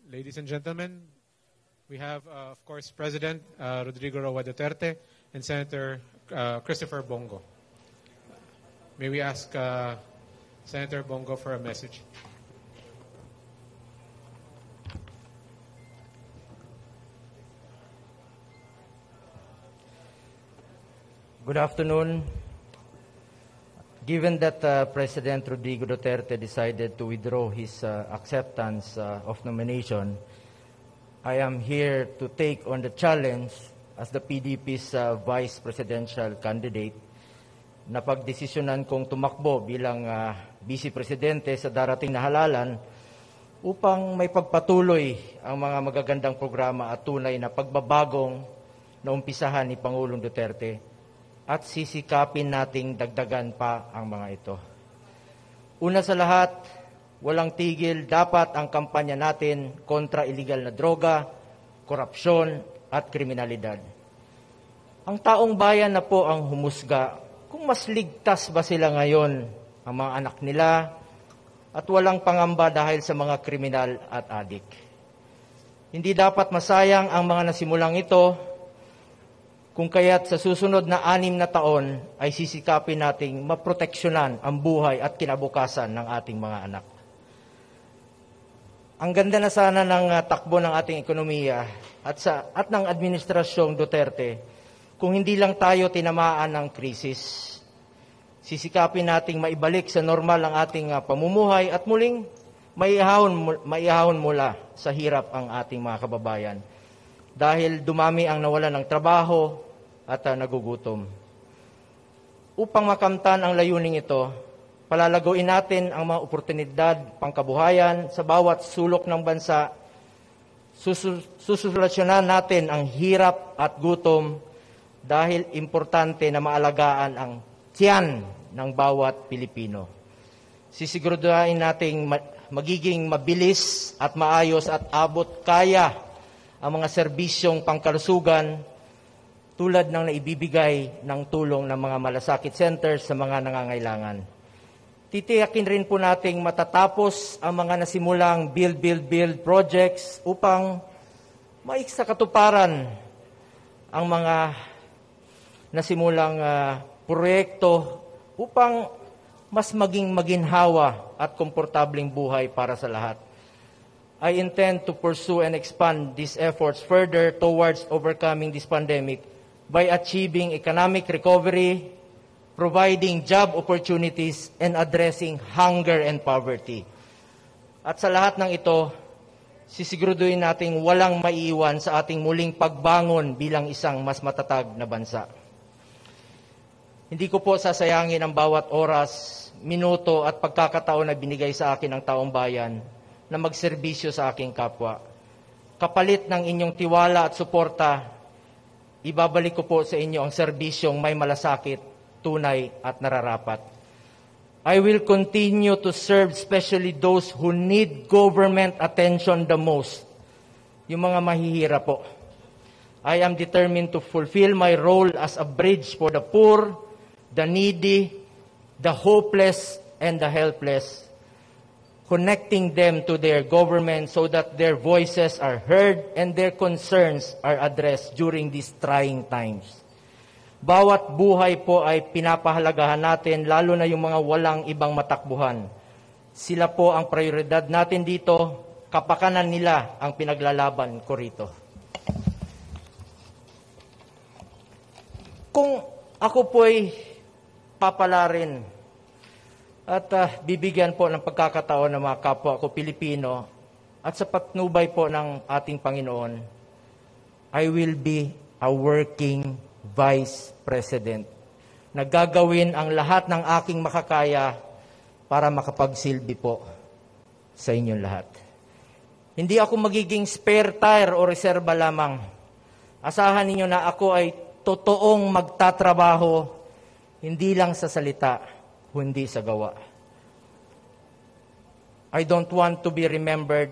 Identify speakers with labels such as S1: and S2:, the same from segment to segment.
S1: Ladies and gentlemen, we have, of course, President Rodrigo Roa Duterte and Senator Christopher Bongo. May we ask Senator Bongo for a message?
S2: Good afternoon. Given that President Rodrigo Duterte decided to withdraw his acceptance of nomination, I am here to take on the challenge as the PDP's vice presidential candidate na pagdesisyonan kong tumakbo bilang vice presidente sa darating na halalan upang may pagpatuloy ang mga magagandang programa at tunay na pagbabagong na umpisahan ni Pangulong Duterte at sisikapin nating dagdagan pa ang mga ito. Una sa lahat, walang tigil dapat ang kampanya natin kontra illegal na droga, korupsyon at kriminalidad. Ang taong bayan na po ang humusga kung mas ligtas ba sila ngayon ang mga anak nila at walang pangamba dahil sa mga kriminal at adik. Hindi dapat masayang ang mga nasimulang ito, kung kaya't sa susunod na 6 na taon ay sisikapin nating maproteksyonan ang buhay at kinabukasan ng ating mga anak. Ang ganda na sana ng takbo ng ating ekonomiya at ng Administrasyong Duterte kung hindi lang tayo tinamaan ng krisis. Sisikapin nating maibalik sa normal ang ating pamumuhay at muling maihahon mula sa hirap ang ating mga kababayan. Dahil dumami ang nawalan ng trabaho at nagugutom. Upang makamtan ang layuning ito, palalaguin natin ang mga oportunidad pangkabuhayan sa bawat sulok ng bansa. Susolusyonan natin ang hirap at gutom dahil importante na maalagaan ang tiyan ng bawat Pilipino. Sisiguraduhin nating magiging mabilis at maayos at abot kaya ang mga serbisyong pangkalusugan tulad ng naibibigay ng tulong ng mga malasakit centers sa mga nangangailangan. Titiyakin rin po nating matatapos ang mga nasimulang build projects upang maiksa-katuparan ang mga nasimulang proyekto upang mas maging maginhawa at komportabling buhay para sa lahat. I intend to pursue and expand these efforts further towards overcoming this pandemic by achieving economic recovery, providing job opportunities, and addressing hunger and poverty. At sa lahat ng ito, sisiguraduhin nating walang maiiwan sa ating muling pagbangon bilang isang mas matatag na bansa. Hindi ko po sasayangin ang bawat oras, minuto at pagkakataon na binigay sa akin ng taong bayan na magserbisyo sa aking kapwa. Kapalit ng inyong tiwala at suporta, ibabalik ko po sa inyo ang serbisyong may malasakit, tunay at nararapat. I will continue to serve especially those who need government attention the most, yung mga mahihirap po. I am determined to fulfill my role as a bridge for the poor, the needy, the hopeless, and the helpless, connecting them to their government so that their voices are heard and their concerns are addressed during these trying times. Bawat buhay po ay pinapahalagahan natin, lalo na yung mga walang ibang matakbuhan. Sila po ang prioridad natin dito, kapakanan nila ang pinaglalaban ko rito. Kung ako po ay papalarin at bibigyan po ng pagkakataon ng mga kapwa ko Pilipino at sa patnubay po ng ating Panginoon, I will be a working Vice President na gagawin ang lahat ng aking makakaya para makapagsilbi po sa inyong lahat. Hindi ako magiging spare tire o reserba lamang. Asahan ninyo na ako ay totoong magtatrabaho, hindi lang sa salita, kundi sa gawa. I don't want to be remembered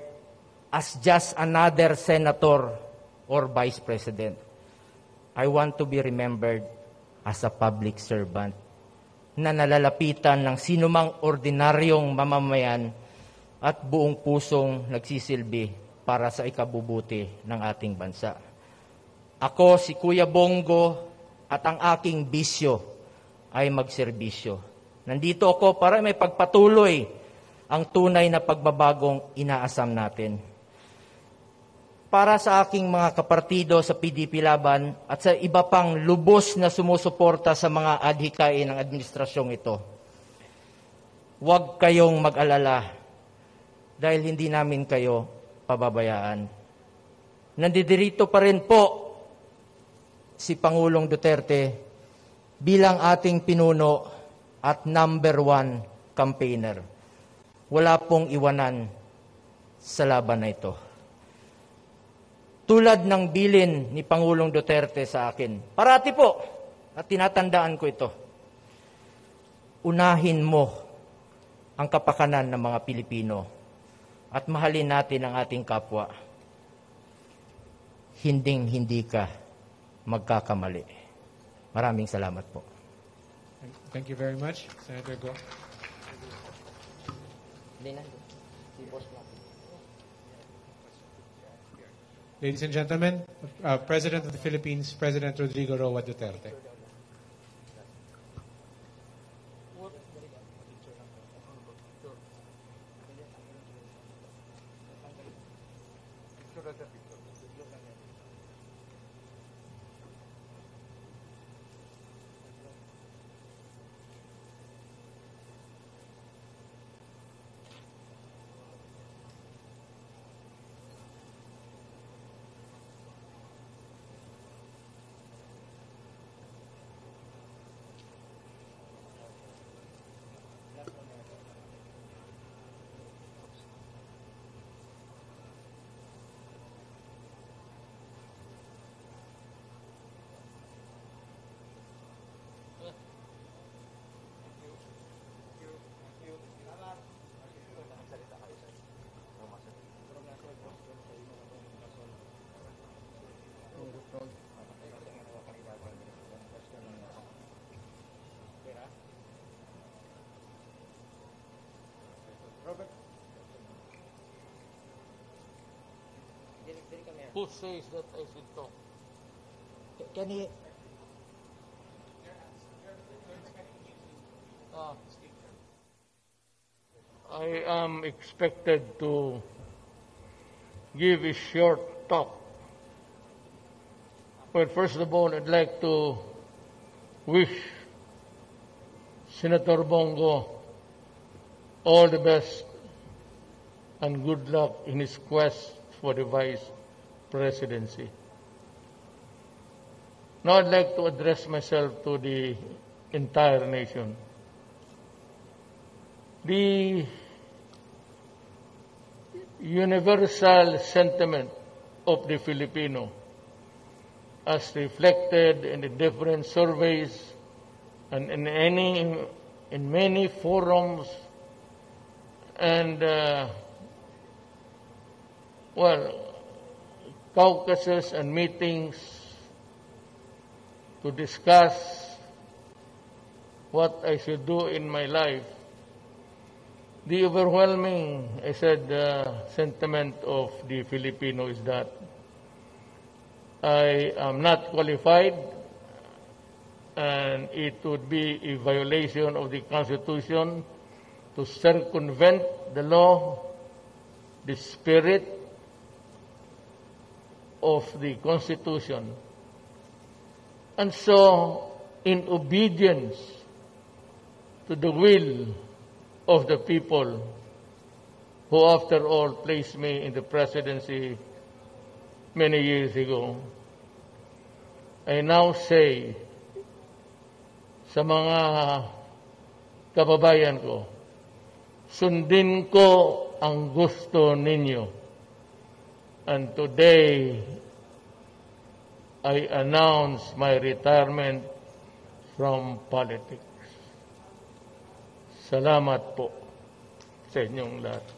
S2: as just another senator or vice president. I want to be remembered as a public servant na nalalapitan ng sinumang ordinaryong mamamayan at buong pusong nagsisilbi para sa ikabubuti ng ating bansa. Ako, si Kuya Bongo, at ang aking bisyo ay magserbisyo. Nandito ako para may pagpatuloy ang tunay na pagbabagong inaasam natin. Para sa aking mga kapartido sa PDP Laban at sa iba pang lubos na sumusuporta sa mga adhikain ng administrasyong ito, huwag kayong mag-alala dahil hindi namin kayo pababayaan. Nandidirito pa rin po si Pangulong Duterte bilang ating pinuno at number 1 campaigner. Wala pong iwanan sa laban na ito. Tulad ng bilin ni Pangulong Duterte sa akin, parati po, at tinatandaan ko ito, unahin mo ang kapakanan ng mga Pilipino at mahalin natin ang ating kapwa. Hinding-hindi ka magkakamali. Maraming salamat po.
S1: Thank you very much, Senator Go. Ladies and gentlemen, President of the Philippines, President Rodrigo Roa Duterte.
S3: Who says that I should talk?
S2: Can he...
S3: I am expected to give a short talk. But first of all, I'd like to wish Senator Bongo all the best and good luck in his quest for the vice presidency. Now I'd like to address myself to the entire nation. The universal sentiment of the Filipino, as reflected in the different surveys and in many forums and caucuses and meetings to discuss what I should do in my life. The overwhelming, sentiment of the Filipino is that I am not qualified and it would be a violation of the Constitution to circumvent the law, the spirit of the Constitution. And so, in obedience to the will of the people who, after all, placed me in the presidency many years ago, I now say sa mga kababayan ko, sundin ko ang gusto ninyo. And today, I announce my retirement from politics. Salamat po sa inyong lahat.